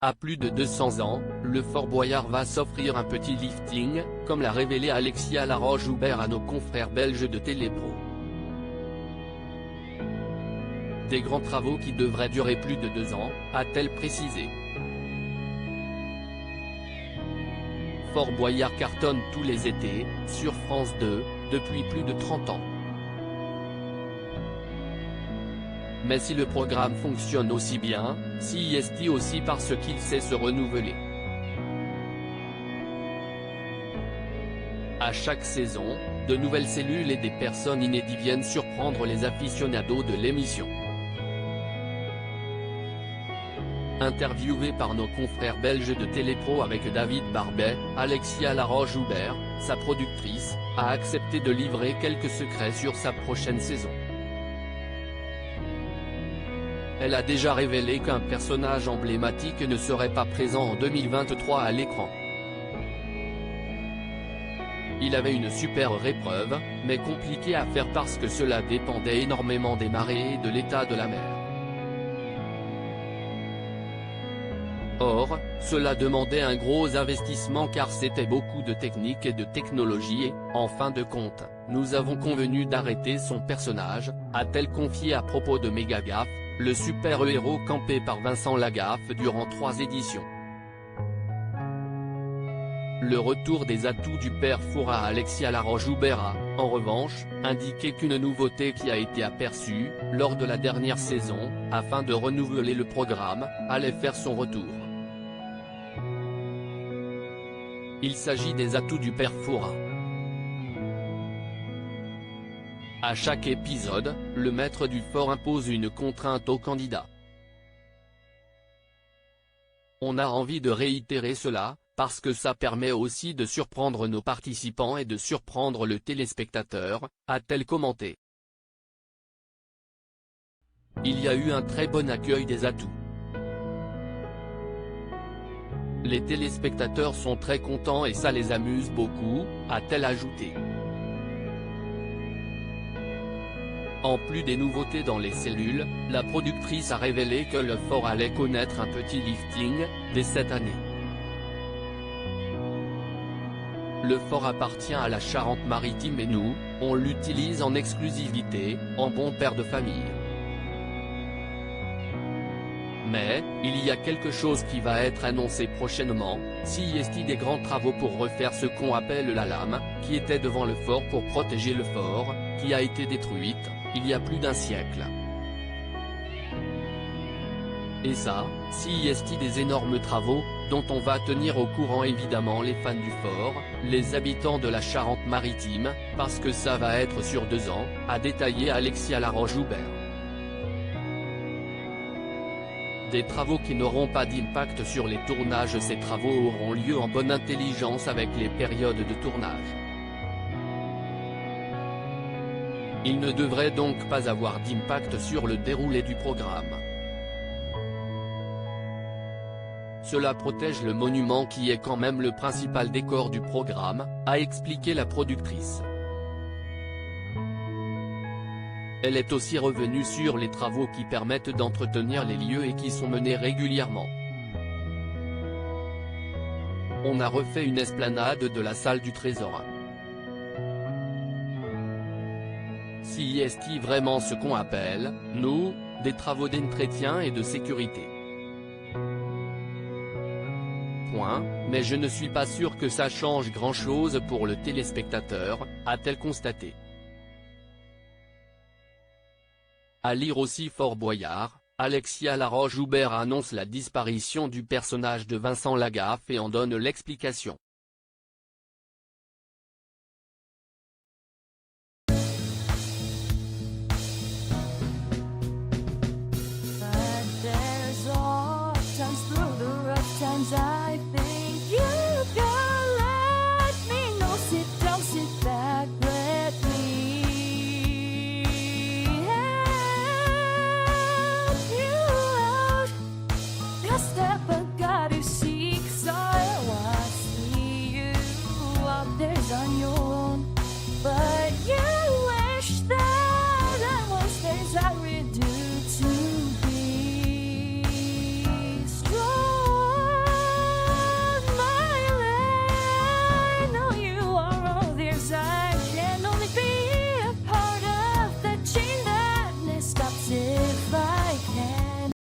À plus de 200 ans, le Fort Boyard va s'offrir un petit lifting, comme l'a révélé Alexia Laroche-Joubert à nos confrères belges de Télépro. Des grands travaux qui devraient durer plus de 2 ans, a-t-elle précisé. Fort Boyard cartonne tous les étés, sur France 2, depuis plus de 30 ans. Mais si le programme fonctionne aussi bien, CIST aussi parce qu'il sait se renouveler. À chaque saison, de nouvelles cellules et des personnes inédites viennent surprendre les aficionados de l'émission. Interviewé par nos confrères belges de Télépro avec David Barbet, Alexia Laroche-Joubert, sa productrice, a accepté de livrer quelques secrets sur sa prochaine saison. Elle a déjà révélé qu'un personnage emblématique ne serait pas présent en 2023 à l'écran. Il avait une super épreuve, mais compliquée à faire parce que cela dépendait énormément des marées et de l'état de la mer. Or, cela demandait un gros investissement car c'était beaucoup de technique et de technologie et, en fin de compte, nous avons convenu d'arrêter son personnage, a-t-elle confié à propos de Mégagaffe, le super-héros campé par Vincent Lagaffe durant 3 éditions. Le retour des atouts du père Fouras à Alexia Laroche-Joubert a, en revanche, indiqué qu'une nouveauté qui a été aperçue, lors de la dernière saison, afin de renouveler le programme, allait faire son retour. Il s'agit des atouts du père Fouras. À chaque épisode, le maître du fort impose une contrainte aux candidats. On a envie de réitérer cela, parce que ça permet aussi de surprendre nos participants et de surprendre le téléspectateur, a-t-elle commenté. Il y a eu un très bon accueil des atouts. Les téléspectateurs sont très contents et ça les amuse beaucoup, a-t-elle ajouté. En plus des nouveautés dans les cellules, la productrice a révélé que le fort allait connaître un petit lifting, dès cette année. Le fort appartient à la Charente-Maritime et nous, on l'utilise en exclusivité, en bon père de famille. Mais, il y a quelque chose qui va être annoncé prochainement, CIST des grands travaux pour refaire ce qu'on appelle la lame, qui était devant le fort pour protéger le fort, qui a été détruite, il y a plus d'1 siècle. Et ça, CIST des énormes travaux, dont on va tenir au courant évidemment les fans du fort, les habitants de la Charente-Maritime, parce que ça va être sur 2 ans, a détaillé Alexia Laroche-Joubert. Des travaux qui n'auront pas d'impact sur les tournages. Ces travaux auront lieu en bonne intelligence avec les périodes de tournage. Il ne devrait donc pas avoir d'impact sur le déroulé du programme. Cela protège le monument qui est quand même le principal décor du programme, a expliqué la productrice. Elle est aussi revenue sur les travaux qui permettent d'entretenir les lieux et qui sont menés régulièrement. On a refait une esplanade de la salle du Trésor. CIST vraiment ce qu'on appelle, nous, des travaux d'entretien et de sécurité. Point, mais je ne suis pas sûr que ça change grand-chose pour le téléspectateur, a-t-elle constaté. À lire aussi Fort Boyard, Alexia Laroche-Joubert annonce la disparition du personnage de Vincent Lagaffe et en donne l'explication.